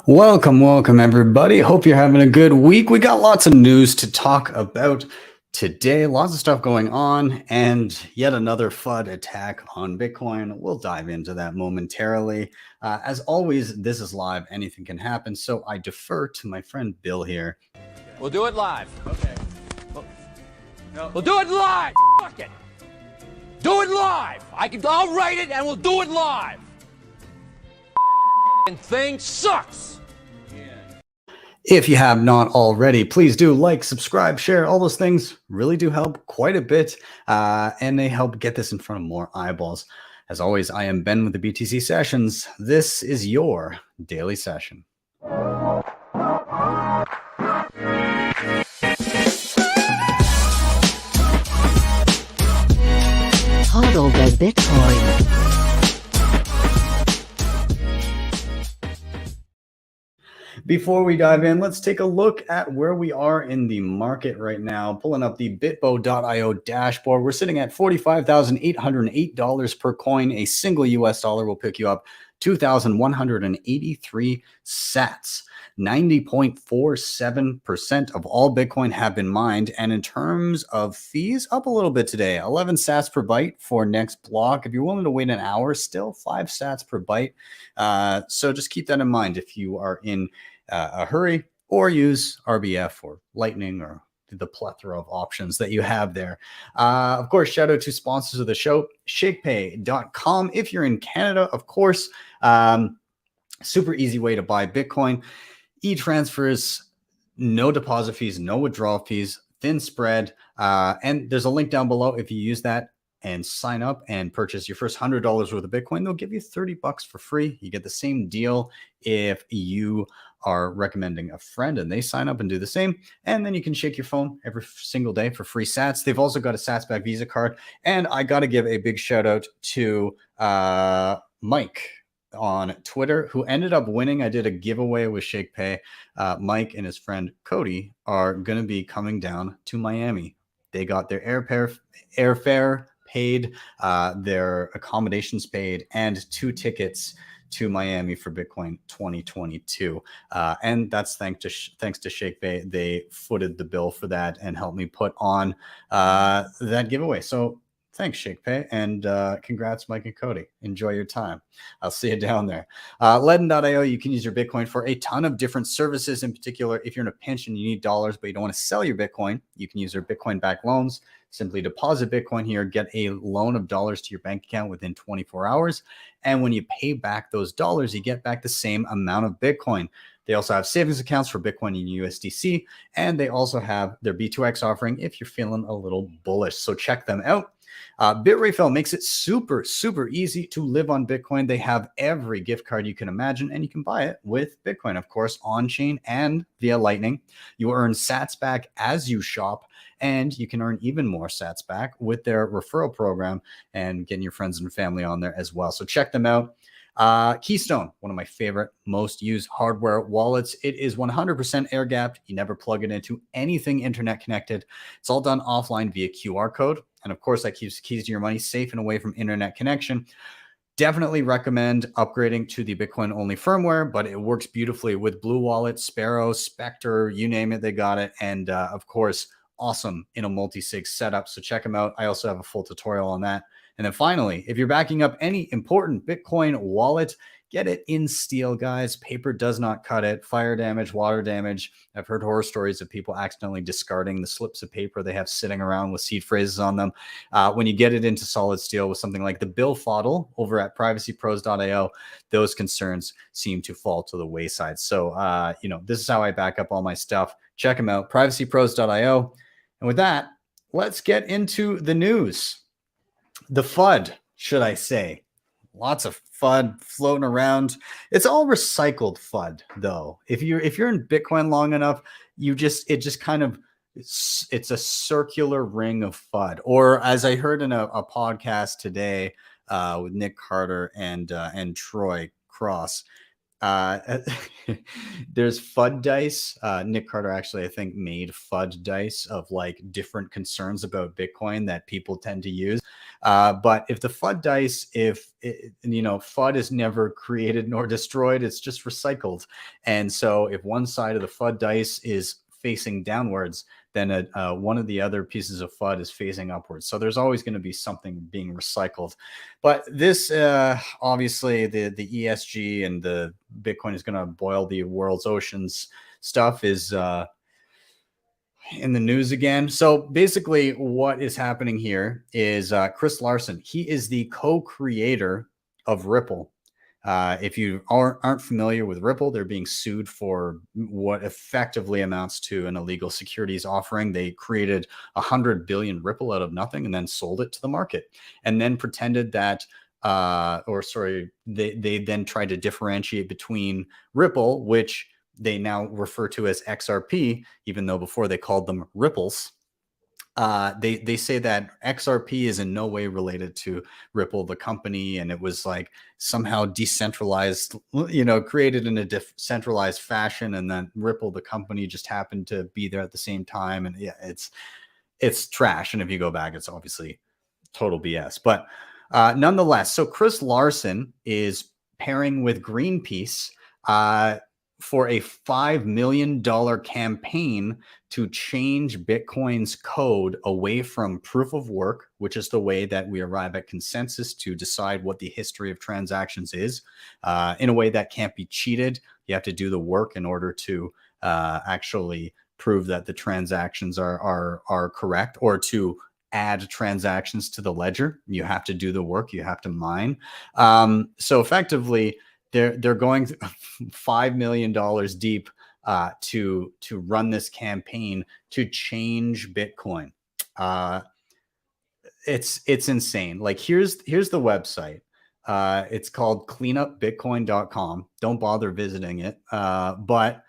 Welcome, everybody. Hope you're having a good week. We got lots of news to talk about today. Lots of stuff going on, and yet another FUD attack on Bitcoin. We'll dive into that momentarily. As always, this is live. Anything can happen, so I defer to my friend Bill here. We'll do it live. Okay. We'll do it live. Fuck it. Do it live. I'll write it and we'll do it live. And thing sucks. If you have not already, please do like, subscribe, share. All those things really do help quite a bit, and they help get this in front of more eyeballs. As always, I am Ben with the BTC Sessions. This is your daily session. Hodl the Bitcoin. Before we dive in, let's take a look at where we are in the market right now. Pulling up the bitbo.io dashboard. We're sitting at $45,808 per coin. A single US dollar will pick you up 2,183 sats. 90.47% of all Bitcoin have been mined. And in terms of fees, up a little bit today. 11 sats per byte for next block. If you're willing to wait an hour, still 5 sats per byte. So just keep that in mind if you are in a hurry, or use RBF or Lightning or the plethora of options that you have there. Of course, shout out to sponsors of the show, Shakepay.com. If you're in Canada, of course, super easy way to buy Bitcoin. E-transfers, no deposit fees, no withdrawal fees, thin spread. And there's a link down below. If you use that and sign up and purchase your first $100 worth of Bitcoin, they'll give you $30 for free. You get the same deal if you are recommending a friend and they sign up and do the same. And then you can shake your phone every single day for free sats. They've also got a sats back Visa card. And I got to give a big shout out to Mike on Twitter, who ended up winning. I did a giveaway with Shakepay. Mike and his friend Cody are going to be coming down to Miami. They got their airfare paid, their accommodations paid, and 2 tickets to Miami for Bitcoin 2022. And that's thanks to Shakepay. They footed the bill for that and helped me put on that giveaway. So thanks, Shakepay, and congrats, Mike and Cody. Enjoy your time. I'll see you down there. LEDN.io, you can use your Bitcoin for a ton of different services. In particular, if you're in a pinch and you need dollars, but you don't want to sell your Bitcoin, you can use their Bitcoin-backed loans. Simply deposit Bitcoin here, get a loan of dollars to your bank account within 24 hours. And when you pay back those dollars, you get back the same amount of Bitcoin. They also have savings accounts for Bitcoin and USDC, and they also have their B2X offering if you're feeling a little bullish. So check them out. Bitrefill makes it super, super easy to live on Bitcoin. They have every gift card you can imagine, and you can buy it with Bitcoin, of course, on-chain and via Lightning. You earn sats back as you shop, and you can earn even more sats back with their referral program and getting your friends and family on there as well. So check them out. Keystone, one of my favorite, most used hardware wallets. It is 100% air gapped. You never plug it into anything internet connected. It's all done offline via QR code. And of course, that keeps keys to your money safe and away from internet connection. Definitely recommend upgrading to the Bitcoin only firmware, but it works beautifully with Blue Wallet, Sparrow, Spectre, you name it, they got it. And of course, awesome in a multi-sig setup. So check them out. I also have a full tutorial on that. And then finally, if you're backing up any important Bitcoin wallet, get it in steel, guys. Paper does not cut it. Fire damage, water damage. I've heard horror stories of people accidentally discarding the slips of paper they have sitting around with seed phrases on them. When you get it into solid steel with something like the BillFodl over at privacypros.io, those concerns seem to fall to the wayside. So, this is how I back up all my stuff. Check them out, privacypros.io. And with that, let's get into the news. The FUD, should I say. Lots of FUD floating around. It's all recycled FUD, though. If you're in Bitcoin long enough, it's a circular ring of FUD. Or as I heard in a podcast today with Nick Carter and Troy Cross, there's FUD dice. Nick Carter actually, I think, made FUD dice of like different concerns about Bitcoin that people tend to use. But if the FUD dice, FUD is never created nor destroyed, it's just recycled. And so if one side of the FUD dice is facing downwards, then one of the other pieces of FUD is facing upwards. So there's always going to be something being recycled. But this, obviously, the ESG and the Bitcoin is going to boil the world's oceans stuff is in the news again. So basically what is happening here is Chris Larsen. He is the co-creator of Ripple. If you aren't familiar with Ripple, they're being sued for what effectively amounts to an illegal securities offering. They created 100 billion Ripple out of nothing and then sold it to the market, and then pretended that, they then tried to differentiate between Ripple, which they now refer to as XRP, even though before they called them Ripples. They say that XRP is in no way related to Ripple, the company, and it was like somehow decentralized, created in a decentralized fashion, and then Ripple, the company, just happened to be there at the same time. And yeah, it's trash. And if you go back, it's obviously total BS. But nonetheless, so Chris Larsen is pairing with GreenPeace for a $5 million campaign to change Bitcoin's code away from proof of work, which is the way that we arrive at consensus to decide what the history of transactions is, in a way that can't be cheated. You have to do the work in order to actually prove that the transactions are correct, or to add transactions to the ledger. You have to do the work. You have to mine. So effectively, they're going $5 million deep to run this campaign to change Bitcoin. It's insane. Like here's the website. It's called cleanupbitcoin.com. Don't bother visiting it. But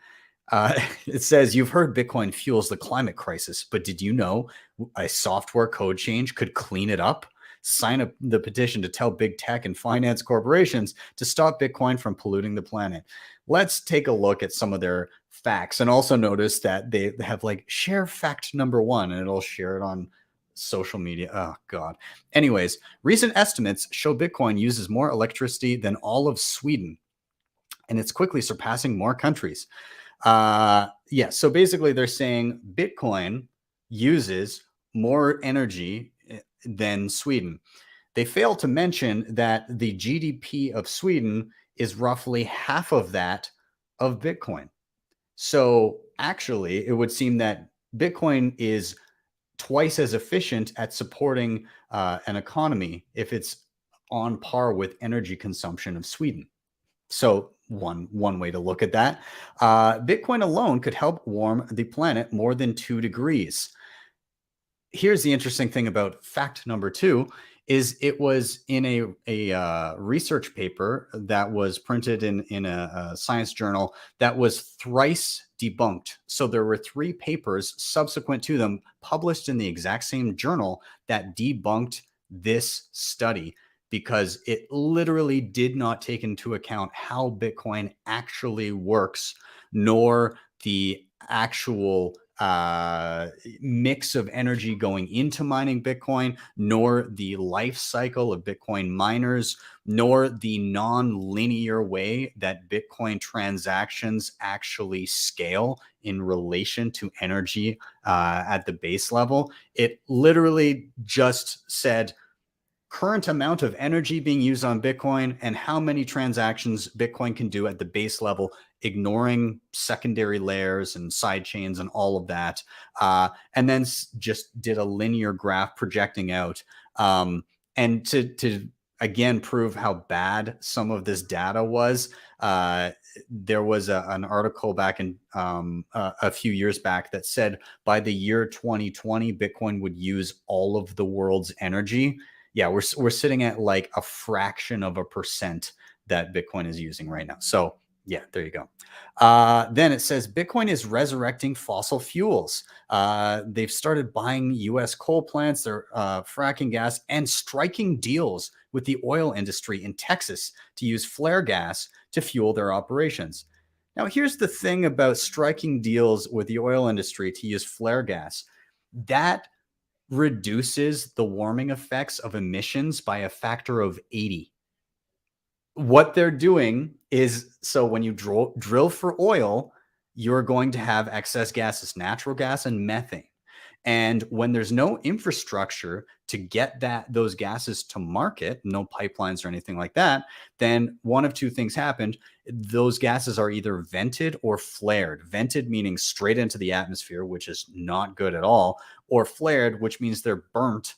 it says, you've heard Bitcoin fuels the climate crisis, but did you know a software code change could clean it up? Sign up the petition to tell big tech and finance corporations to stop Bitcoin from polluting the planet. Let's take a look at some of their facts, and also notice that they have like share fact number 1, and it'll share it on social media. Oh God. Anyways, recent estimates show Bitcoin uses more electricity than all of Sweden, and it's quickly surpassing more countries. So basically they're saying Bitcoin uses more energy than Sweden. They fail to mention that the GDP of Sweden is roughly half of that of Bitcoin. So actually, it would seem that Bitcoin is twice as efficient at supporting an economy if it's on par with energy consumption of Sweden. So one way to look at that. Bitcoin alone could help warm the planet more than 2 degrees. Here's the interesting thing about fact number 2 is it was in a research paper that was printed in a science journal that was thrice debunked. So there were 3 papers subsequent to them published in the exact same journal that debunked this study, because it literally did not take into account how Bitcoin actually works, nor the actual mix of energy going into mining Bitcoin, nor the life cycle of Bitcoin miners, nor the non-linear way that Bitcoin transactions actually scale in relation to energy at the base level. It literally just said current amount of energy being used on Bitcoin and how many transactions Bitcoin can do at the base level, ignoring secondary layers and side chains and all of that. And then just did a linear graph projecting out. And to again prove how bad some of this data was, there was an article back in a few years back that said by the year 2020, Bitcoin would use all of the world's energy. Yeah, we're sitting at like a fraction of a percent that Bitcoin is using right now. So yeah, there you go. Then it says Bitcoin is resurrecting fossil fuels. They've started buying U.S. coal plants, they're fracking gas, and striking deals with the oil industry in Texas to use flare gas to fuel their operations. Now, here's the thing about striking deals with the oil industry to use flare gas. That reduces the warming effects of emissions by a factor of 80. What they're doing is, so when you drill for oil, you're going to have excess gases, natural gas and methane. And when there's no infrastructure to get those gases to market, no pipelines or anything like that, then one of two things happened. Those gases are either vented or flared. Vented meaning straight into the atmosphere, which is not good at all, or flared, which means they're burnt,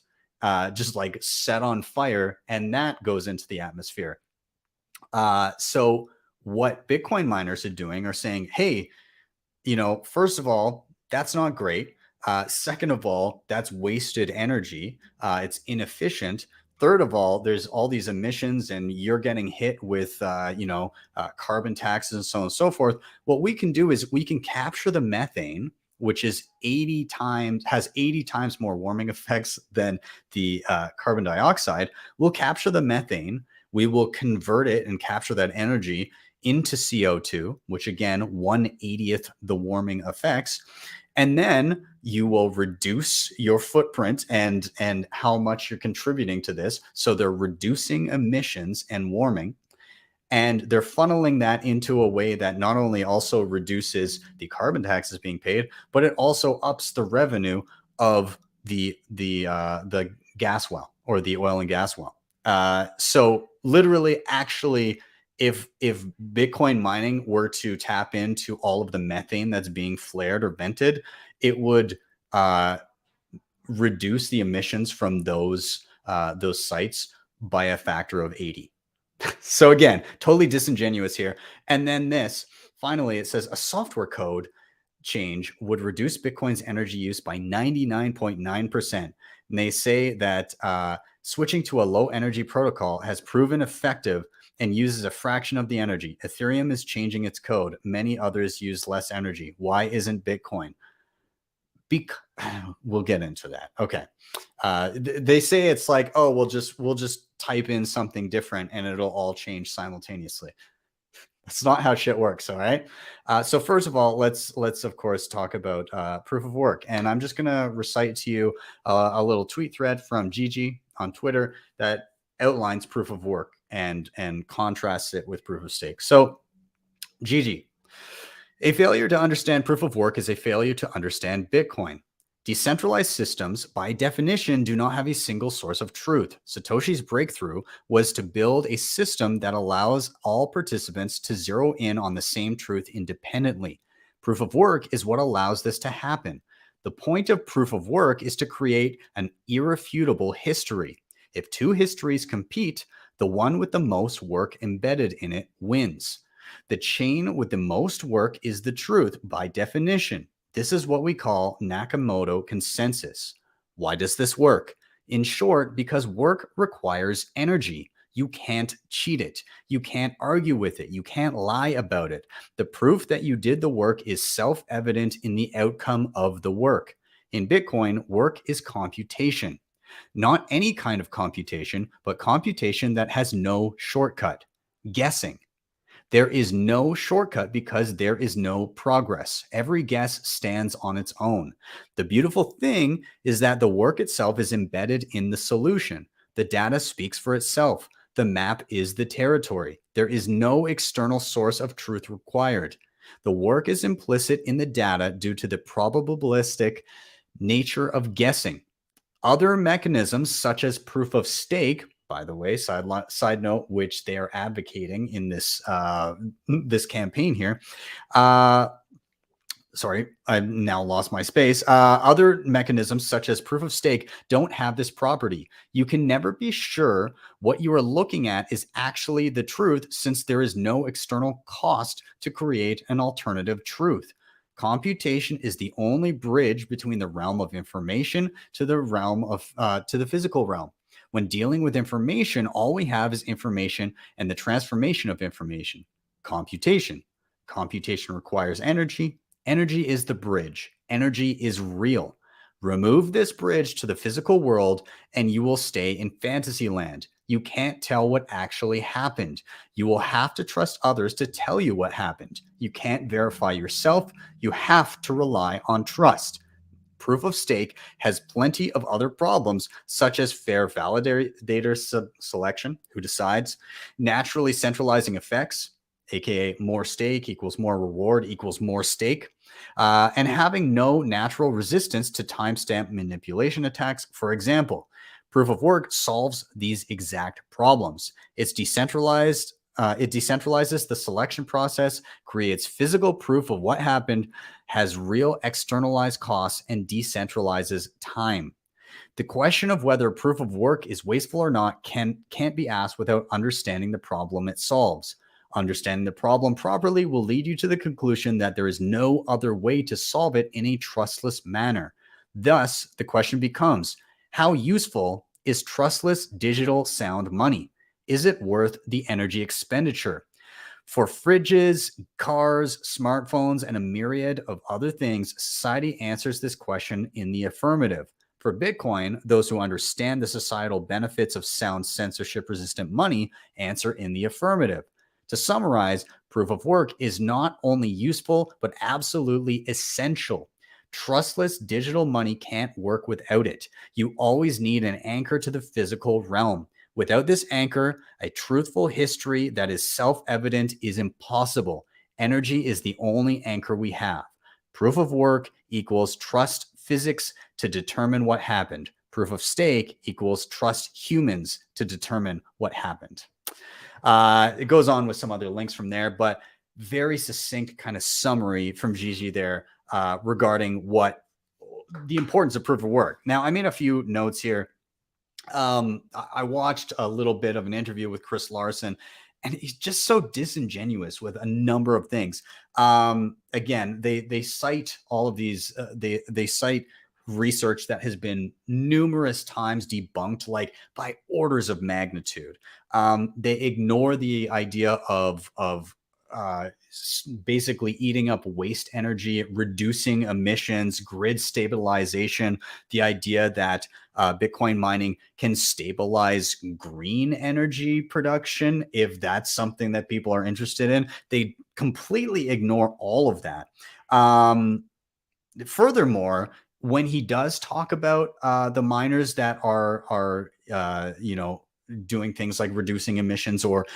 just like set on fire, and that goes into the atmosphere. So what Bitcoin miners are doing are saying, hey, first of all, that's not great. Second of all, that's wasted energy. It's inefficient. Third of all, there's all these emissions and you're getting hit with, carbon taxes and so on and so forth. What we can do is we can capture the methane, which is has 80 times more warming effects than the carbon dioxide. We'll capture the methane. We will convert it and capture that energy into CO2, which again, 1/80th the warming effects. And then you will reduce your footprint and how much you're contributing to this. So they're reducing emissions and warming. And they're funneling that into a way that not only also reduces the carbon taxes being paid, but it also ups the revenue of the gas well, or the oil and gas well. So literally, actually, if Bitcoin mining were to tap into all of the methane that's being flared or vented, it would reduce the emissions from those sites by a factor of 80. So again, totally disingenuous here. And then this, finally, it says a software code change would reduce Bitcoin's energy use by 99.9%. And they say that switching to a low energy protocol has proven effective and uses a fraction of the energy. Ethereum is changing its code. Many others use less energy. Why isn't Bitcoin? We'll get into that. Okay. They say it's like, oh, we'll just type in something different and it'll all change simultaneously. That's not how shit works. All right. So first of all, let's of course talk about proof of work. And I'm just gonna recite to you a little tweet thread from Gigi on Twitter that outlines proof of work and contrasts it with proof of stake. So Gigi, a failure to understand proof of work is a failure to understand Bitcoin. Decentralized systems, by definition, do not have a single source of truth. Satoshi's breakthrough was to build a system that allows all participants to zero in on the same truth independently. Proof of work is what allows this to happen. The point of proof of work is to create an irrefutable history. If two histories compete, the one with the most work embedded in it wins. The chain with the most work is the truth by definition. This is what we call Nakamoto consensus. Why does this work? In short, because work requires energy. You can't cheat it. You can't argue with it. You can't lie about it. The proof that you did the work is self-evident in the outcome of the work. In Bitcoin, work is computation. Not any kind of computation, but computation that has no shortcut. Guessing. There is no shortcut because there is no progress. Every guess stands on its own. The beautiful thing is that the work itself is embedded in the solution. The data speaks for itself. The map is the territory. There is no external source of truth required. The work is implicit in the data due to the probabilistic nature of guessing. Other mechanisms, such as proof of stake, by the way, side note, which they are advocating in this this campaign here. Sorry, I've now lost my space. Other mechanisms, such as proof of stake, don't have this property. You can never be sure what you are looking at is actually the truth, since there is no external cost to create an alternative truth. Computation is the only bridge between the realm of information to the realm of to the physical realm. When dealing with information, all we have is information and the transformation of information. Computation. Computation requires energy. Energy is the bridge. Energy is real. Remove this bridge to the physical world and you will stay in fantasy land. You can't tell what actually happened. You will have to trust others to tell you what happened. You can't verify yourself. You have to rely on trust. Proof of stake has plenty of other problems, such as fair validator selection, who decides, naturally centralizing effects, aka more stake equals more reward equals more stake, and having no natural resistance to timestamp manipulation attacks, for example. Proof of work solves these exact problems. It's decentralized. It decentralizes the selection process, creates physical proof of what happened, has real externalized costs, and decentralizes time. The question of whether proof of work is wasteful or not can't be asked without understanding the problem it solves. Understanding the problem properly will lead you to the conclusion that there is no other way to solve it in a trustless manner. Thus, the question becomes, how useful is trustless digital sound money? Is it worth the energy expenditure? For fridges, cars, smartphones, and a myriad of other things, society answers this question in the affirmative. For Bitcoin, those who understand the societal benefits of sound censorship-resistant money answer in the affirmative. To summarize, proof of work is not only useful, but absolutely essential. Trustless digital money can't work without it. You always need an anchor to the physical realm. Without this anchor, a truthful history that is self-evident is impossible. Energy is the only anchor we have. Proof of work equals trust physics to determine what happened. Proof of stake equals trust humans to determine what happened. It goes on with some other links from there, but very succinct kind of summary from Gigi there regarding what the importance of proof of work. Now, I made a few notes here. I watched a little bit of an interview with Chris Larsen, and he's just so disingenuous with a number of things. Again, they cite all of these. They cite research that has been numerous times debunked, like by orders of magnitude. They ignore the idea of basically eating up waste energy, reducing emissions, grid stabilization, the idea that Bitcoin mining can stabilize green energy production, if that's something that people are interested in. They completely ignore all of that. Furthermore, when he does talk about the miners that are doing things like reducing emissions or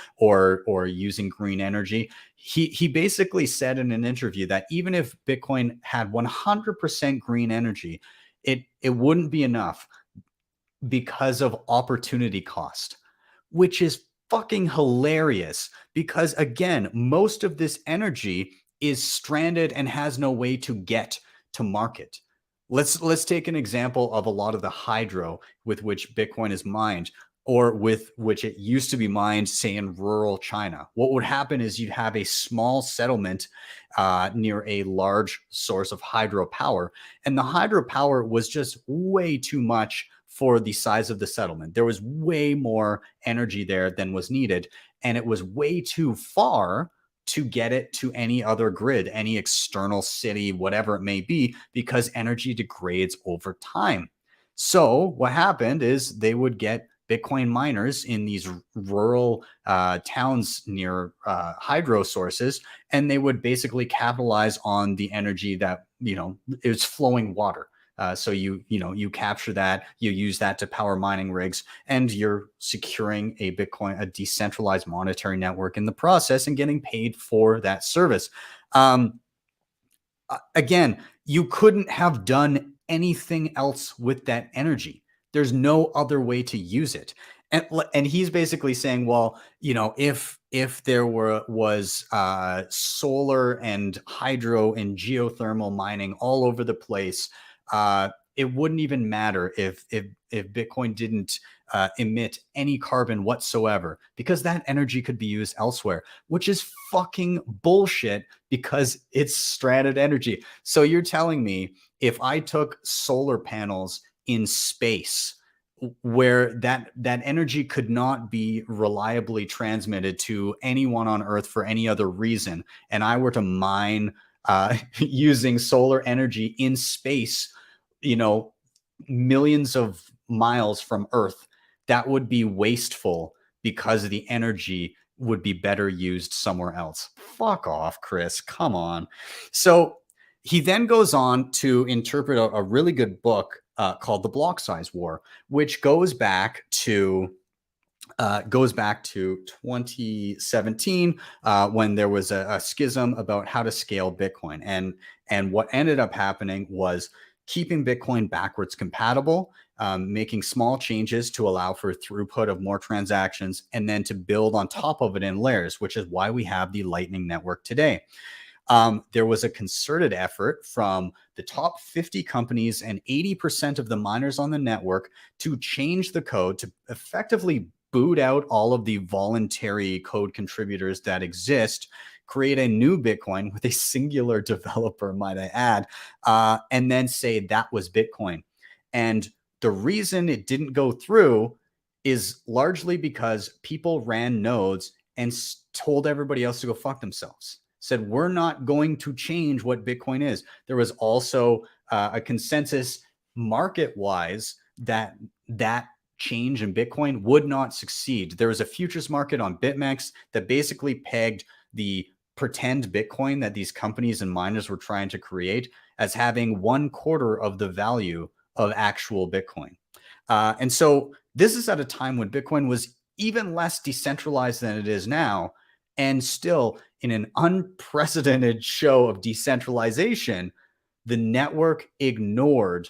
using green energy, he basically said in an interview that even if Bitcoin had 100% green energy, it wouldn't be enough because of opportunity cost, which is fucking hilarious, because again, most of this energy is stranded and has no way to get to market. Let's take an example of a lot of the hydro with which Bitcoin is mined, or with which it used to be mined, say in rural China. What would happen is you'd have a small settlement near a large source of hydropower, and the hydropower was just way too much for the size of the settlement. There was way more energy there than was needed, and it was way too far to get it to any other grid, any external city, whatever it may be, because energy degrades over time. So what happened is they would get Bitcoin miners in these rural towns near hydro sources, and they would basically capitalize on the energy that, it was flowing water. So you capture that, you use that to power mining rigs, and you're securing a Bitcoin, a decentralized monetary network in the process, and getting paid for that service. Again, you couldn't have done anything else with that energy. There's no other way to use it. And he's basically saying, well, if there was solar and hydro and geothermal mining all over the place, it wouldn't even matter if Bitcoin didn't emit any carbon whatsoever, because that energy could be used elsewhere, which is fucking bullshit, because it's stranded energy. So you're telling me if I took solar panels in space, where that energy could not be reliably transmitted to anyone on Earth for any other reason, and I were to mine using solar energy in space, millions of miles from Earth, that would be wasteful because the energy would be better used somewhere else. Fuck off, Chris. Come on. So He then goes on to interpret a really good book called The Block Size War, which goes back to 2017 when there was a schism about how to scale Bitcoin, and what ended up happening was keeping Bitcoin backwards compatible, making small changes to allow for throughput of more transactions, and then to build on top of it in layers, which is why we have the Lightning Network today. There was a concerted effort from the top 50 companies and 80% of the miners on the network to change the code to effectively boot out all of the voluntary code contributors that exist, create a new Bitcoin with a singular developer, might I add, and then say that was Bitcoin. And the reason it didn't go through is largely because people ran nodes and told everybody else to go fuck themselves. Said, we're not going to change what Bitcoin is. There was also a consensus market-wise that change in Bitcoin would not succeed. There was a futures market on BitMEX that basically pegged the pretend Bitcoin that these companies and miners were trying to create as having 1/4 of the value of actual Bitcoin. And so this is at a time when Bitcoin was even less decentralized than it is now, and still in an unprecedented show of decentralization, the network ignored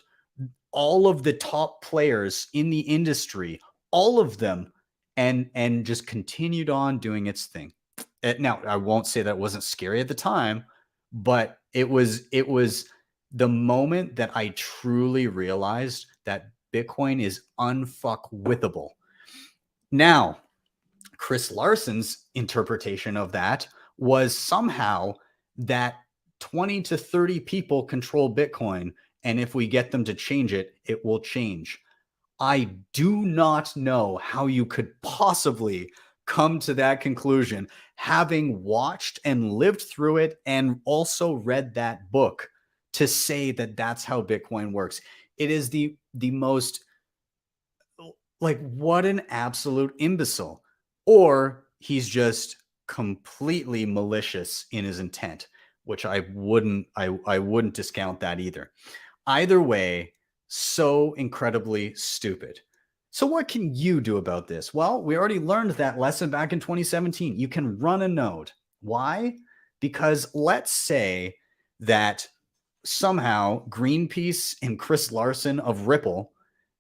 all of the top players in the industry, all of them, and just continued on doing its thing. Now, I won't say that wasn't scary at the time, but it was the moment that I truly realized that Bitcoin is unfuckwithable. Now, Chris Larsen's interpretation of that was somehow that 20 to 30 people control Bitcoin, and if we get them to change it, it will change. I do not know how you could possibly come to that conclusion, having watched and lived through it and also read that book, to say that that's how Bitcoin works. It is the most, like, what an absolute imbecile. Or he's just completely malicious in his intent, which I wouldn't discount that either. Either way, so incredibly stupid. So what can you do about this? Well, we already learned that lesson back in 2017. You can run a node. Why? Because let's say that somehow GreenPeace and Chris Larsen of Ripple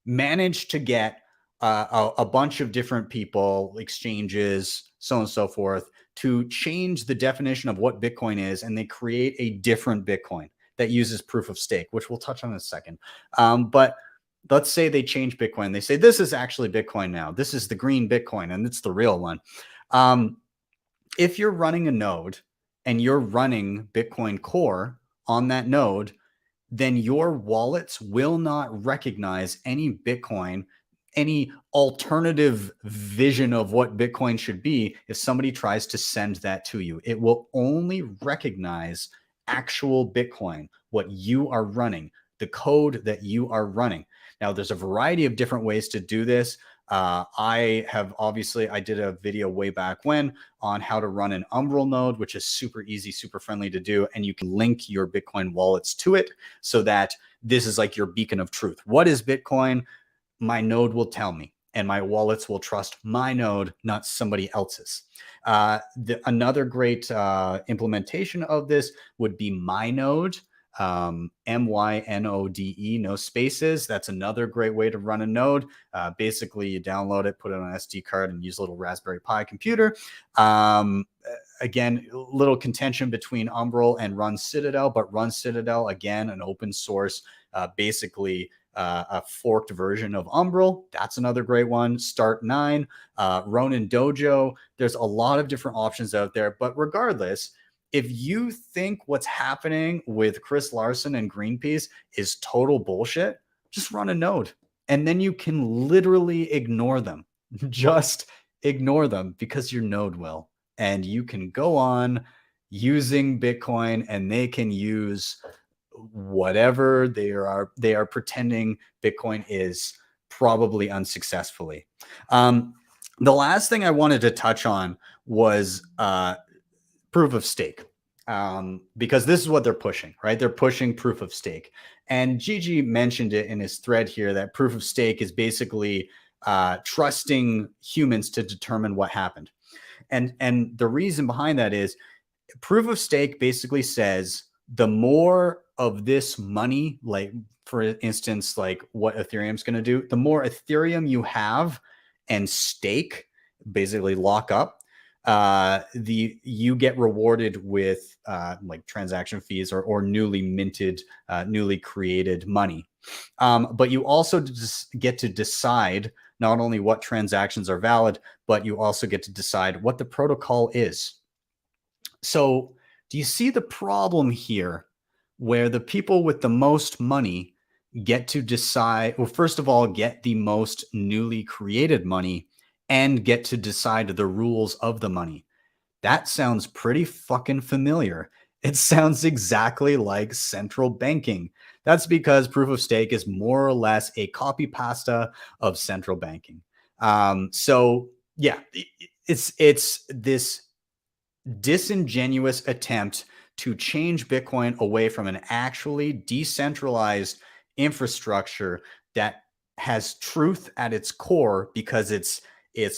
managed to get a bunch of different people, exchanges, so on and so forth, to change the definition of what Bitcoin is, and they create a different Bitcoin that uses proof of stake, which we'll touch on in a second. But let's say they change Bitcoin. They say, this is actually Bitcoin now. This is the green Bitcoin, and it's the real one. If you're running a node and you're running Bitcoin Core on that node, then your wallets will not recognize any Bitcoin, any alternative vision of what Bitcoin should be if somebody tries to send that to you. It will only recognize actual Bitcoin, what you are running, the code that you are running. Now, there's a variety of different ways to do this. I did a video way back when on how to run an Umbrel node, which is super easy, super friendly to do. And you can link your Bitcoin wallets to it so that this is like your beacon of truth. What is Bitcoin? My node will tell me, and my wallets will trust my node, not somebody else's. Another great implementation of this would be MyNode, MYNODE, no spaces. That's another great way to run a node. Basically, you download it, put it on an SD card, and use a little Raspberry Pi computer. Again, little contention between Umbrel and Run Citadel, but Run Citadel, again, an open source, basically a forked version of Umbrel. That's another great one. Start9, Ronin Dojo. There's a lot of different options out there. But regardless, if you think what's happening with Chris Larsen and GreenPeace is total bullshit, just run a node. And then you can literally ignore them. Just ignore them, because your node will. And you can go on using Bitcoin, and they can use whatever they are pretending Bitcoin is, probably unsuccessfully. The last thing I wanted to touch on was proof of stake. because this is what they're pushing, right? They're pushing proof of stake. And Gigi mentioned it in his thread here that proof of stake is basically trusting humans to determine what happened. And the reason behind that is proof of stake basically says the more of this money, like for instance, like what Ethereum's going to do, the more Ethereum you have and stake, basically lock up, you get rewarded with like transaction fees or newly minted, newly created money. But you also get to decide not only what transactions are valid, but you also get to decide what the protocol is. So do you see the problem here where the people with the most money get to decide, well, first of all, get the most newly created money and get to decide the rules of the money? That sounds pretty fucking familiar. It sounds exactly like central banking. That's because proof of stake is more or less a copy pasta of central banking. So yeah, it's this disingenuous attempt to change Bitcoin away from an actually decentralized infrastructure that has truth at its core because it's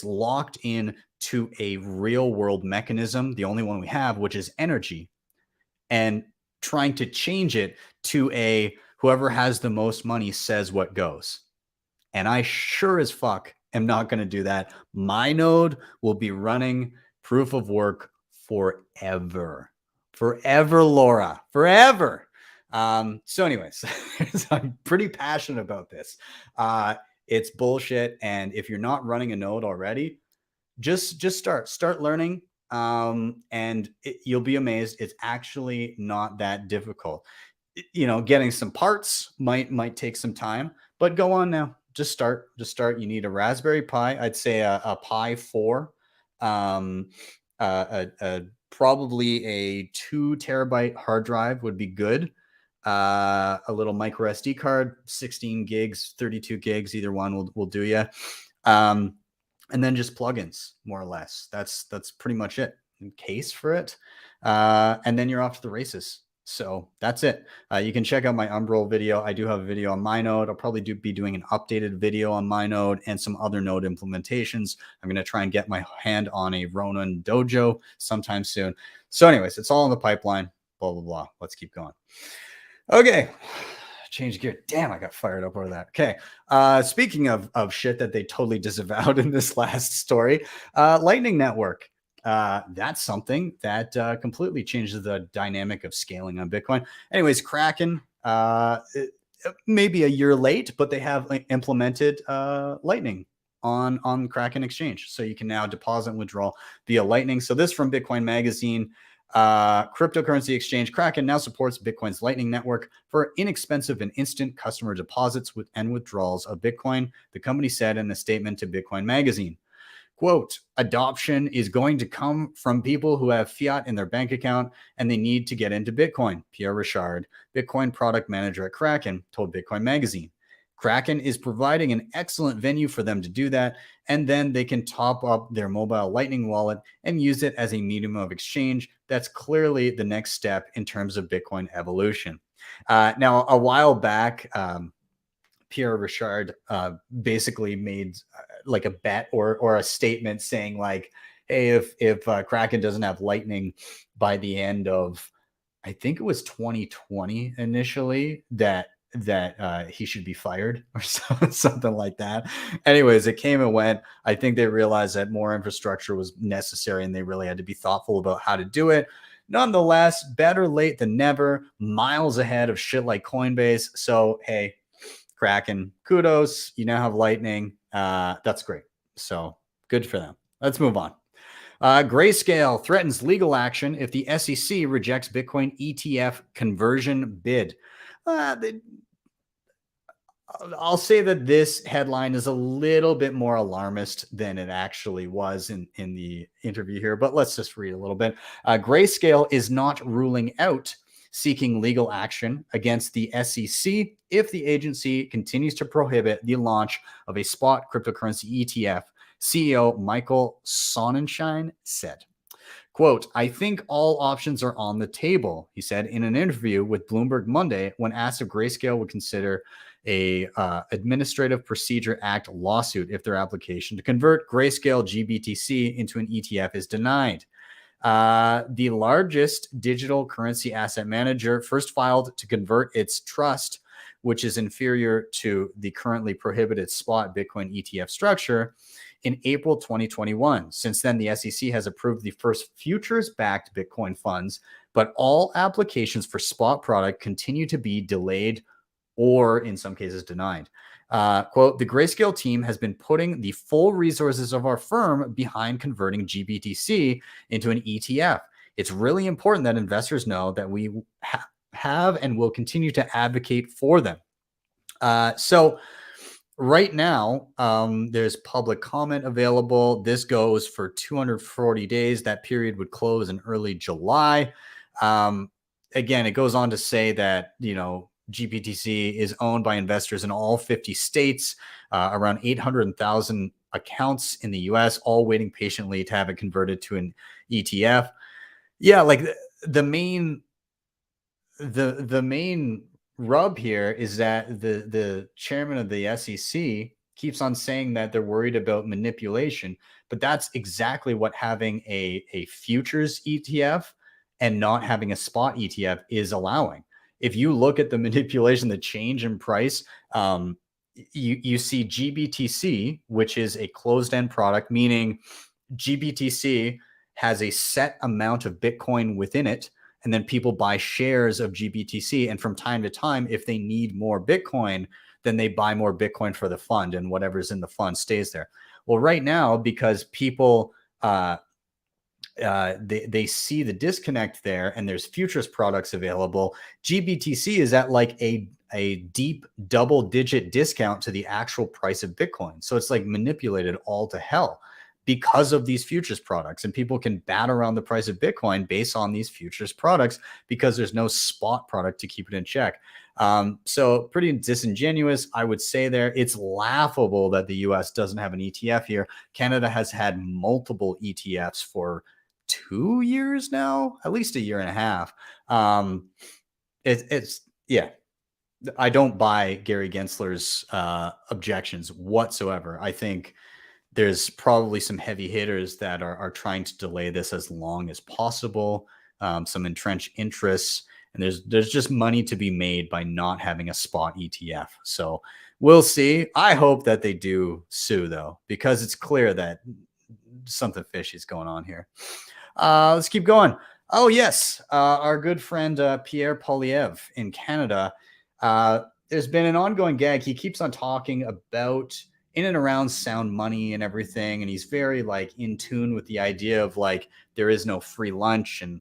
locked in to a real world mechanism, the only one we have, which is energy, and trying to change it to a whoever has the most money says what goes. And I sure as fuck am not going to do that. My node will be running proof of work forever. Forever, Laura. Forever. So anyways, I'm pretty passionate about this. It's bullshit. And if you're not running a node already, just start learning. And you'll be amazed. It's actually not that difficult. You know, getting some parts might take some time, but go on now. Just start. You need a Raspberry Pi. I'd say a Pi 4, probably a 2 terabyte hard drive would be good. A little micro SD card, 16 gigs, 32 gigs, either one will do you. And then just plugins, more or less. That's pretty much it. Case for it, and then you're off to the races. So that's it. You can check out my Umbrel video. I do have a video on my node. I'll probably be doing an updated video on my node and some other node implementations. I'm going to try and get my hand on a Ronin dojo sometime soon. So anyways, it's all in the pipeline, blah, blah, blah. Let's keep going. Okay. Change gear. Damn, I got fired up over that. Okay. Speaking of shit that they totally disavowed in this last story, Lightning Network. That's something that completely changes the dynamic of scaling on Bitcoin. Anyways, Kraken, maybe a year late, but they have implemented Lightning on Kraken Exchange. So you can now deposit and withdraw via Lightning. So this from Bitcoin Magazine. Cryptocurrency exchange Kraken now supports Bitcoin's Lightning Network for inexpensive and instant customer deposits and withdrawals of Bitcoin, the company said in a statement to Bitcoin Magazine. Quote, adoption is going to come from people who have fiat in their bank account and they need to get into Bitcoin, Pierre Richard, Bitcoin product manager at Kraken, told Bitcoin Magazine. Kraken is providing an excellent venue for them to do that, and then they can top up their mobile Lightning wallet and use it as a medium of exchange. That's clearly the next step in terms of Bitcoin evolution. Now, a while back, Pierre Richard basically made like a bet or a statement saying like, hey, if Kraken doesn't have Lightning by the end of, I think it was 2020 initially, that he should be fired or something like that. Anyways, it came and went. I think they realized that more infrastructure was necessary and they really had to be thoughtful about how to do it. Nonetheless, better late than never, miles ahead of shit like Coinbase. So, hey, Kraken, kudos. You now have Lightning. That's great. So good for them. Let's move on. Grayscale threatens legal action if the SEC rejects Bitcoin ETF conversion bid. I'll say that this headline is a little bit more alarmist than it actually was in the interview here, but let's just read a little bit. Grayscale is not ruling out seeking legal action against the SEC if the agency continues to prohibit the launch of a spot cryptocurrency ETF, CEO Michael Sonnenschein said. Quote, I think all options are on the table, he said in an interview with Bloomberg Monday when asked if Grayscale would consider a Administrative Procedure Act lawsuit if their application to convert Grayscale GBTC into an ETF is denied. The largest digital currency asset manager first filed to convert its trust, which is inferior to the currently prohibited spot Bitcoin ETF structure, in April 2021. Since then, the SEC has approved the first futures-backed Bitcoin funds, but all applications for spot product continue to be delayed or in some cases denied. Quote, the Grayscale team has been putting the full resources of our firm behind converting GBTC into an ETF. It's really important that investors know that we have and will continue to advocate for them. So right now, there's public comment available. This goes for 240 days. That period would close in early July. Again, it goes on to say that, GBTC is owned by investors in all 50 states, around 800,000 accounts in the US, all waiting patiently to have it converted to an ETF. Yeah, like the main rub here is that the chairman of the SEC keeps on saying that they're worried about manipulation, but that's exactly what having a futures ETF and not having a spot ETF is allowing. If you look at the manipulation, the change in price, you see GBTC, which is a closed-end product, meaning GBTC has a set amount of Bitcoin within it, and then people buy shares of GBTC. And from time to time, if they need more Bitcoin, then they buy more Bitcoin for the fund, and whatever's in the fund stays there. Well, right now, because people they see the disconnect there, and there's futures products available, GBTC is at like a deep double-digit discount to the actual price of Bitcoin. So it's like manipulated all to hell because of these futures products, and people can bat around the price of Bitcoin based on these futures products because there's no spot product to keep it in check. So pretty disingenuous, I would say there. It's laughable that the US doesn't have an ETF here. Canada has had multiple ETFs for 2 years now, at least a year and a half. Yeah. I don't buy Gary Gensler's objections whatsoever. I think there's probably some heavy hitters that are trying to delay this as long as possible, some entrenched interests, and there's just money to be made by not having a spot ETF. So we'll see. I hope that they do sue, though, because it's clear that something fishy is going on here. Let's keep going. Oh, yes. Our good friend Pierre Poilievre in Canada. There's been an ongoing gag. He keeps on talking about in and around sound money and everything, and he's very like in tune with the idea of like there is no free lunch, and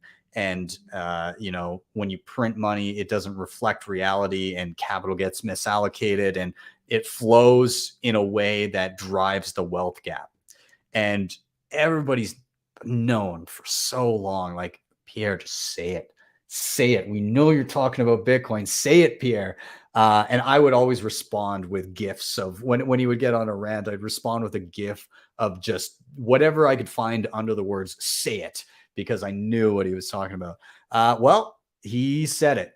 when you print money, it doesn't reflect reality, and capital gets misallocated, and it flows in a way that drives the wealth gap. And everybody's known for so long, like, Pierre, just say it. We know you're talking about Bitcoin. Say it, Pierre. And I would always respond with gifs of when he would get on a rant, I'd respond with a gif of just whatever I could find under the words "say it," because I knew what he was talking about. Well, he said it.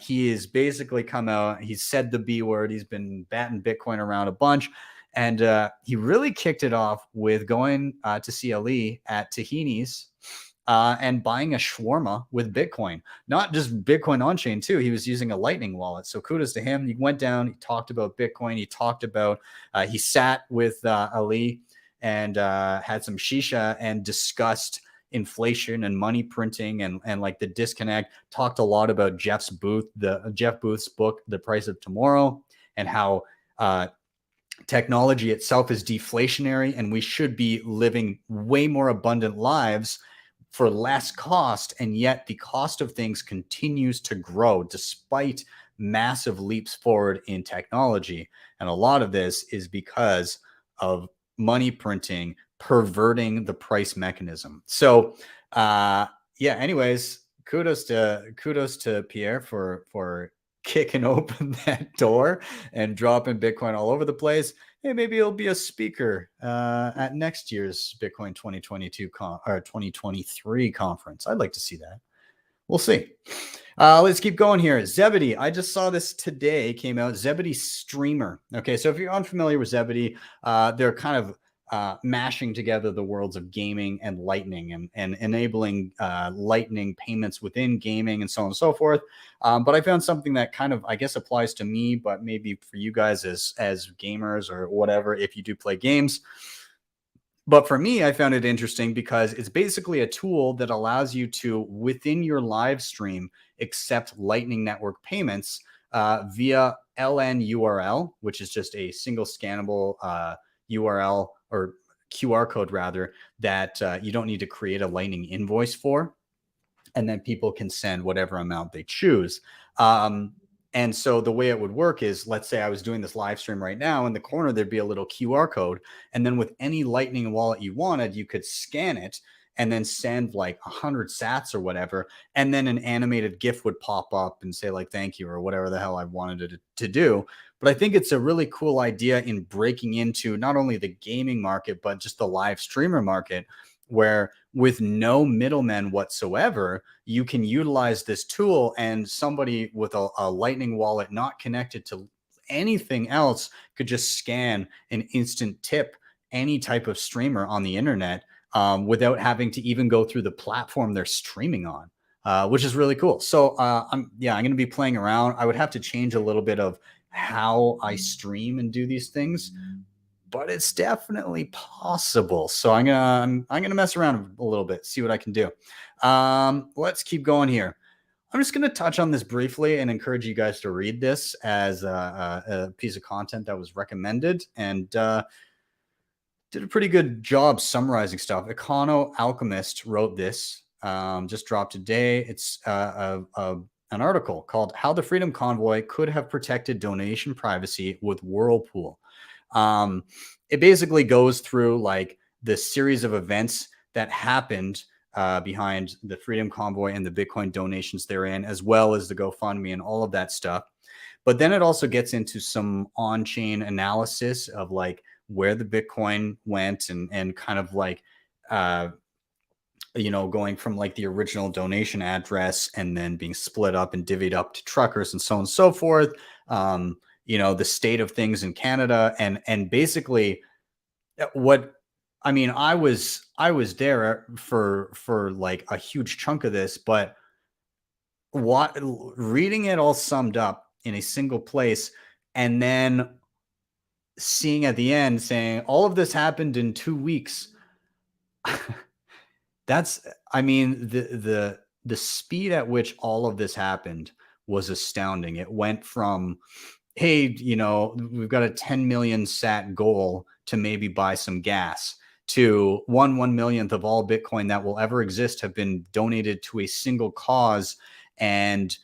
He has basically come out. He's said the B word. He's been batting Bitcoin around a bunch. And he really kicked it off with going to CLE at Tahini's and buying a shawarma with Bitcoin. Not just Bitcoin on-chain, too. He was using a Lightning wallet. So kudos to him. He went down. He talked about Bitcoin. He talked about he sat with Ali and had some shisha and discussed inflation and money printing and like the disconnect. Talked a lot about Jeff Booth's book, The Price of Tomorrow, and how technology itself is deflationary, and we should be living way more abundant lives for less cost. And yet the cost of things continues to grow despite massive leaps forward in technology. And a lot of this is because of money printing perverting the price mechanism. So anyways, kudos to Pierre for kicking open that door and dropping Bitcoin all over the place. Hey, maybe he'll be a speaker at next year's Bitcoin 2022 or 2023 conference. I'd like to see that. We'll see. Let's keep going here. Zebedee. I just saw this today. Came out. Zebedee Streamer. Okay, so if you're unfamiliar with Zebedee, they're kind of mashing together the worlds of gaming and Lightning and enabling Lightning payments within gaming and so on and so forth. But I found something that kind of, I guess, applies to me, but maybe for you guys as gamers or whatever, if you do play games. But for me, I found it interesting because it's basically a tool that allows you to, within your live stream, accept Lightning Network payments via LN URL, which is just a single scannable URL or QR code rather, that you don't need to create a Lightning invoice for. And then people can send whatever amount they choose. And so the way it would work is, let's say I was doing this live stream right now, in the corner, there'd be a little QR code. And then with any Lightning wallet you wanted, you could scan it and then send like 100 sats or whatever. And then an animated GIF would pop up and say like, thank you, or whatever the hell I wanted it to do. But I think it's a really cool idea in breaking into not only the gaming market, but just the live streamer market, where with no middlemen whatsoever, you can utilize this tool, and somebody with a Lightning wallet not connected to anything else could just scan an instant tip any type of streamer on the internet without having to even go through the platform they're streaming on, which is really cool. So I'm going to be playing around. I would have to change a little bit of how I stream and do these things, but it's definitely possible. So I'm gonna mess around a little bit, see what I can do. Let's keep going here. I'm just gonna touch on this briefly and encourage you guys to read this as a piece of content that was recommended, and did a pretty good job summarizing stuff. Econo Alchemist wrote this, just dropped today. It's an article called "How the Freedom Convoy Could Have Protected Donation Privacy with Whirlpool." It basically goes through like the series of events that happened behind the Freedom Convoy and the Bitcoin donations therein, as well as the GoFundMe and all of that stuff. But then it also gets into some on-chain analysis of like where the Bitcoin went and kind of like, going from like the original donation address and then being split up and divvied up to truckers and so on and so forth. The state of things in Canada and basically what, I mean, I was there for like a huge chunk of this, but reading it all summed up in a single place and then seeing at the end saying all of this happened in 2 weeks. That's, I mean, the speed at which all of this happened was astounding. It went from, hey, we've got a 10 million sat goal to maybe buy some gas, to 1/1,000,000th of all Bitcoin that will ever exist have been donated to a single cause. And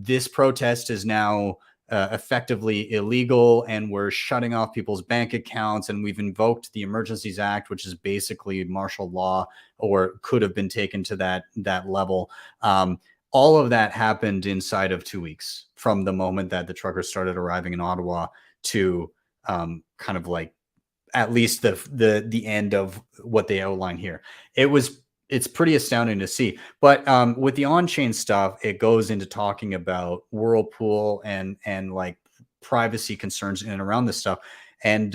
this protest is now effectively illegal, and we're shutting off people's bank accounts, and we've invoked the Emergencies Act, which is basically martial law, or could have been taken to that level. All of that happened inside of 2 weeks from the moment that the truckers started arriving in Ottawa to kind of like at least the end of what they outline here. It's pretty astounding to see. But with the on-chain stuff, it goes into talking about Whirlpool and like privacy concerns in and around this stuff. And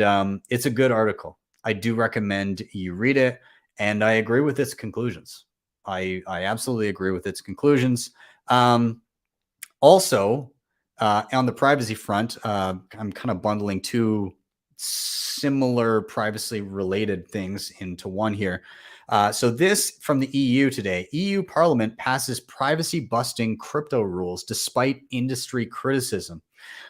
it's a good article. I do recommend you read it. And I agree with its conclusions. I absolutely agree with its conclusions. Also, on the privacy front, I'm kind of bundling two similar privacy related things into one here. So this from the EU today. EU Parliament passes privacy busting crypto rules despite industry criticism.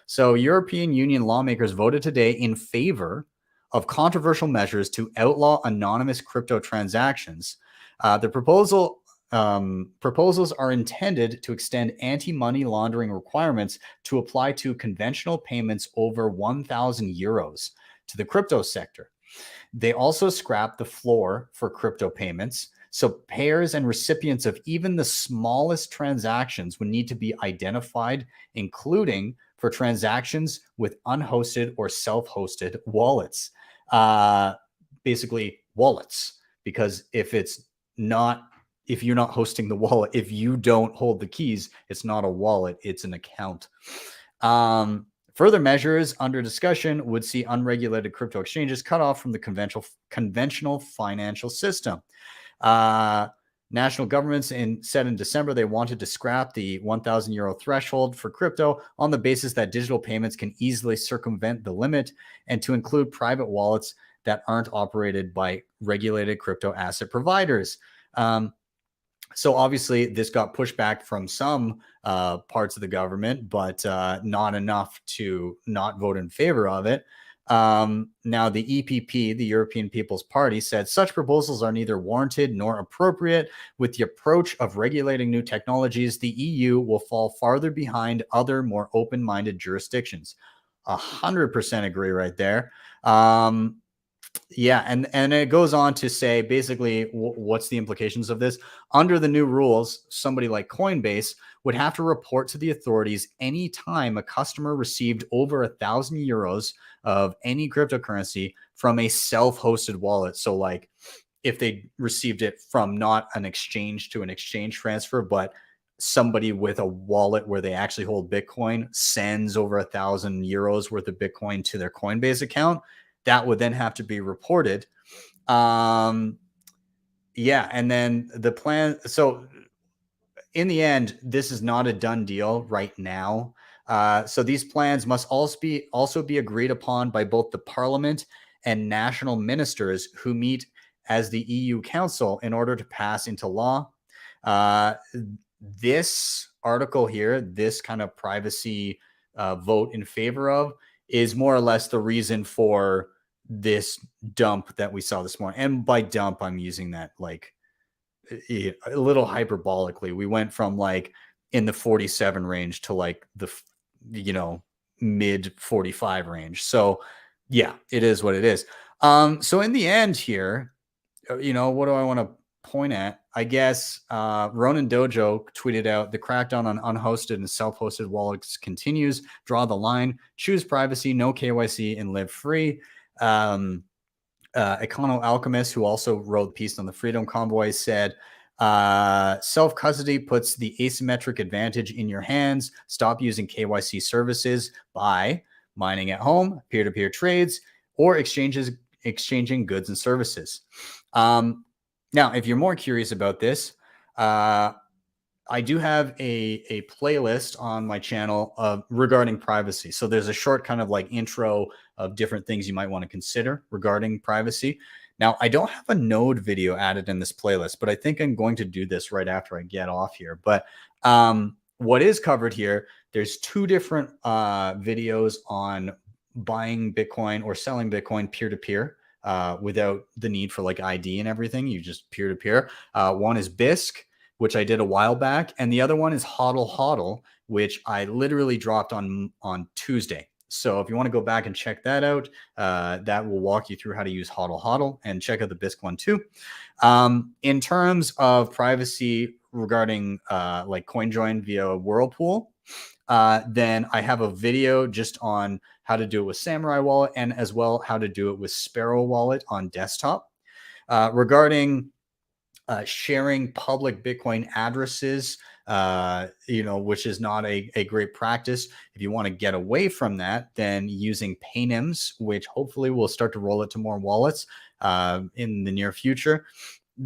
So European Union lawmakers voted today in favor of controversial measures to outlaw anonymous crypto transactions. The proposals are intended to extend anti-money laundering requirements to apply to conventional payments over 1,000 euros to the crypto sector. They also scrap the floor for crypto payments, So payers and recipients of even the smallest transactions would need to be identified, including for transactions with unhosted or self-hosted wallets. Basically wallets, because if you're not hosting the wallet, if you don't hold the keys, it's not a wallet, it's an account. Further measures under discussion would see unregulated crypto exchanges cut off from the conventional financial system. National governments said in December they wanted to scrap the 1,000 euro threshold for crypto on the basis that digital payments can easily circumvent the limit, and to include private wallets that aren't operated by regulated crypto asset providers. So obviously this got pushed back from some parts of the government, but not enough to not vote in favor of it. Now the EPP, the European People's Party, said such proposals are neither warranted nor appropriate. With the approach of regulating new technologies, the EU will fall farther behind other more open-minded jurisdictions. 100% agree right there. Yeah, and it goes on to say basically what's the implications of this. Under the new rules, somebody like Coinbase would have to report to the authorities anytime a customer received over 1,000 euros of any cryptocurrency from a self-hosted wallet. So like if they received it from not an exchange to an exchange transfer, but somebody with a wallet where they actually hold Bitcoin sends over 1,000 euros worth of Bitcoin to their Coinbase account, that would then have to be reported. Yeah, and then the plan. So in the end, this is not a done deal right now. So these plans must also be agreed upon by both the Parliament and national ministers who meet as the EU Council in order to pass into law. This article here, this kind of privacy vote in favor of, is more or less the reason for this dump that we saw this morning. And by dump, I'm using that like a little hyperbolically. We went from like in the 47 range to like the, mid 45 range. So yeah, it is what it is. So in the end here, what do I want to point at? I guess Ronin Dojo tweeted out, the crackdown on unhosted and self-hosted wallets continues. Draw the line. Choose privacy, no KYC, and live free. Econo Alchemist, who also wrote the piece on the Freedom Convoy, said, self-custody puts the asymmetric advantage in your hands. Stop using KYC services by mining at home, peer-to-peer trades, or exchanging goods and services. Now, if you're more curious about this, I do have a playlist on my channel regarding privacy. So there's a short kind of like intro of different things you might want to consider regarding privacy. Now, I don't have a node video added in this playlist, but I think I'm going to do this right after I get off here. But what is covered here, there's two different videos on buying Bitcoin or selling Bitcoin peer-to-peer without the need for like ID and everything. You just peer-to-peer. One is Bisq, which I did a while back, and the other one is HODL, which I literally dropped on Tuesday. So if you want to go back and check that out, that will walk you through how to use HODL, and check out the Bisq one too. In terms of privacy regarding like CoinJoin via Whirlpool, then I have a video just on how to do it with Samurai Wallet, and as well how to do it with Sparrow Wallet on desktop. Regarding sharing public Bitcoin addresses, which is not a great practice. If you want to get away from that, then using Paynims, which hopefully will start to roll it to more wallets in the near future,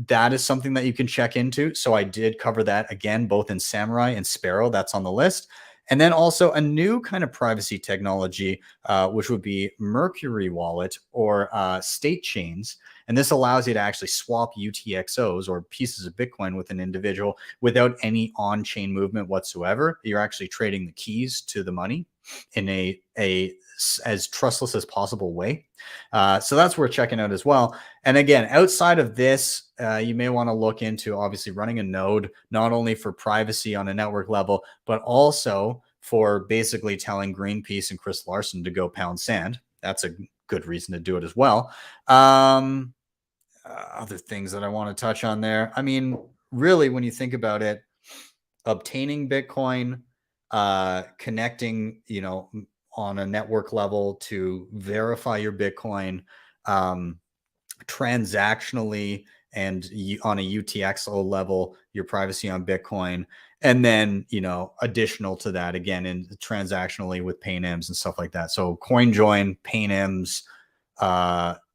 that is something that you can check into. So I did cover that again, both in Samurai and Sparrow. That's on the list. And then also a new kind of privacy technology, which would be Mercury Wallet or state chains. And this allows you to actually swap UTXOs or pieces of Bitcoin with an individual without any on-chain movement whatsoever. You're actually trading the keys to the money in a as trustless as possible way. So that's worth checking out as well. And again, outside of this, you may want to look into obviously running a node, not only for privacy on a network level, but also for basically telling GreenPeace and Chris Larsen to go pound sand. That's a good reason to do it as well. other things that I want to touch on there. I mean, really, when you think about it, obtaining Bitcoin, connecting, on a network level to verify your Bitcoin, transactionally and on a UTXO level, your privacy on Bitcoin. And then, additional to that, again, in transactionally with PayNims and stuff like that. So CoinJoin, PayNims,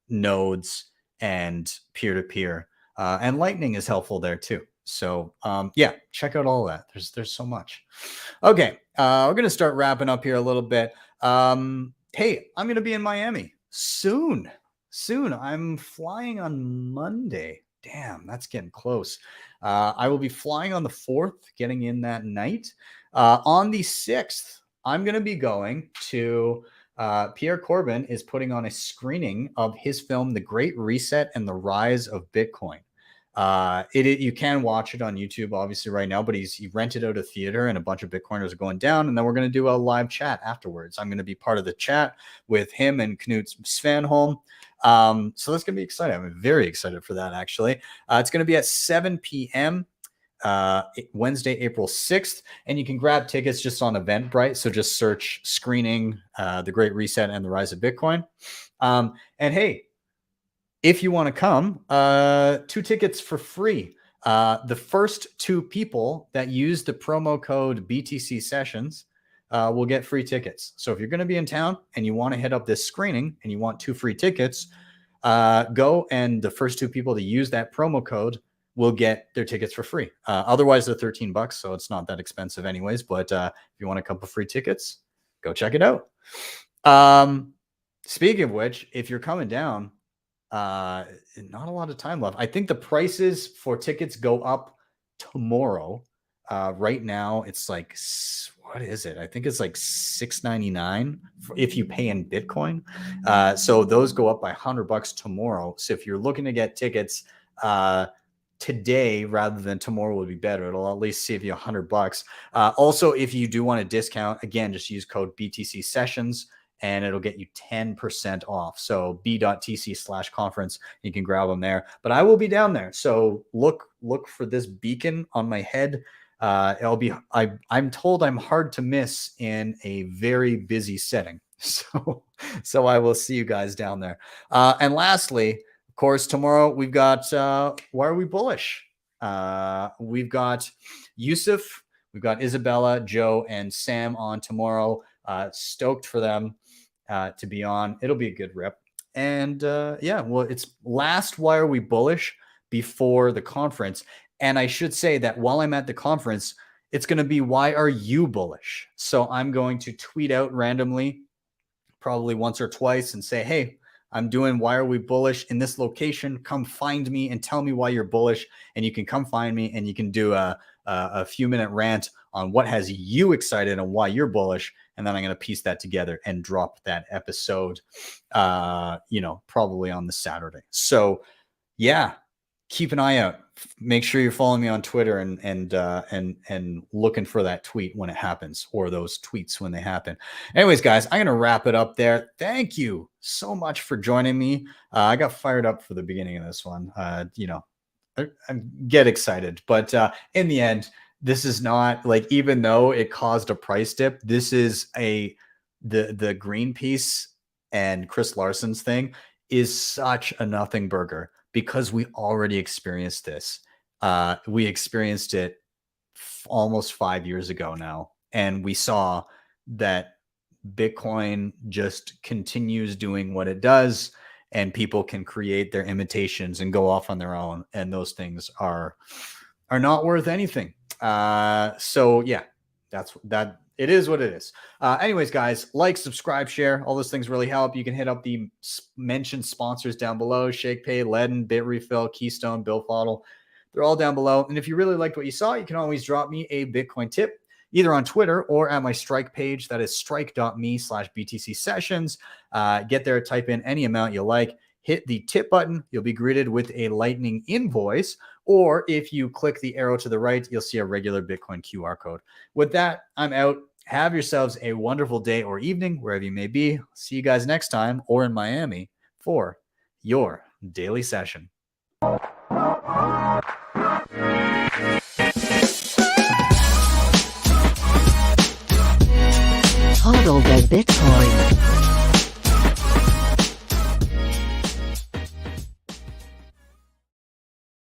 nodes, and peer-to-peer. And Lightning is helpful there too. So yeah, check out all that. There's so much. Okay, we're gonna start wrapping up here a little bit. Hey, I'm gonna be in Miami soon. I'm flying on Monday. Damn, that's getting close. I will be flying on the 4th, getting in that night. On the 6th, I'm gonna be going to Pierre Corbin is putting on a screening of his film, The Great Reset and the Rise of Bitcoin. You can watch it on YouTube, obviously, right now, but he rented out a theater and a bunch of Bitcoiners are going down. And then we're going to do a live chat afterwards. I'm going to be part of the chat with him and Knut Svanholm. So that's going to be exciting. I'm very excited for that, actually. It's going to be at 7 p.m. Wednesday, April 6th, and you can grab tickets just on Eventbrite. So just search screening, The Great Reset and the Rise of Bitcoin. And hey, if you want to come, 2 tickets for free. The first 2 people that use the promo code BTC Sessions will get free tickets. So if you're going to be in town and you want to hit up this screening and you want 2 free tickets, go, and the first 2 people to use that promo code will get their tickets for free. Otherwise, they're $13, so it's not that expensive anyways. But if you want a couple free tickets, go check it out. Speaking of which, if you're coming down, not a lot of time left. I think the prices for tickets go up tomorrow. Right now, it's like, what is it? I think it's like $6.99 if you pay in Bitcoin. So those go up by $100 tomorrow. So if you're looking to get tickets, today rather than tomorrow would be better. It'll at least save you $100. Also, if you do want a discount, again, just use code BTC Sessions and it'll get you 10% off. So b.tc/conference, you can grab them there. But I will be down there. So look for this beacon on my head. I'm told I'm hard to miss in a very busy setting. So I will see you guys down there. And lastly, of course, tomorrow we've got Why Are We Bullish? We've got Yusuf, we've got Isabella, Joe, and Sam on tomorrow. Stoked for them to be on. It'll be a good rip. And yeah, well, it's last Why Are We Bullish before the conference. And I should say that while I'm at the conference, it's going to be Why Are You Bullish? So I'm going to tweet out randomly, probably once or twice, and say, hey, I'm doing Why Are We Bullish in this location. Come find me and tell me why you're bullish. And you can come find me and you can do a few minute rant on what has you excited and why you're bullish. And then I'm going to piece that together and drop that episode, probably on the Saturday. So yeah, keep an eye out. Make sure you're following me on Twitter and looking for that tweet when it happens, or those tweets when they happen. Anyways, guys, I'm going to wrap it up there. Thank you so much for joining me. I got fired up for the beginning of this one. I get excited, but in the end, this is not like, even though it caused a price dip, this is the GreenPeace and Chris Larsen's thing is such a nothing burger, because we already experienced this. We experienced it almost 5 years ago now, and we saw that Bitcoin just continues doing what it does, and people can create their imitations and go off on their own, and those things are not worth anything. So yeah, that. It is what it is. Anyways, guys, like, subscribe, share. All those things really help. You can hit up the mentioned sponsors down below: Shakepay, LEDN, Bitrefill, Keystone, BillFodl. They're all down below. And if you really liked what you saw, you can always drop me a Bitcoin tip, either on Twitter or at my Strike page. That is strike.me/BTC Sessions. Get there, type in any amount you like. Hit the tip button. You'll be greeted with a Lightning invoice. Or if you click the arrow to the right, you'll see a regular Bitcoin QR code. With that, I'm out. Have yourselves a wonderful day or evening, wherever you may be. See you guys next time, or in Miami, for your daily session. HODL the Bitcoin.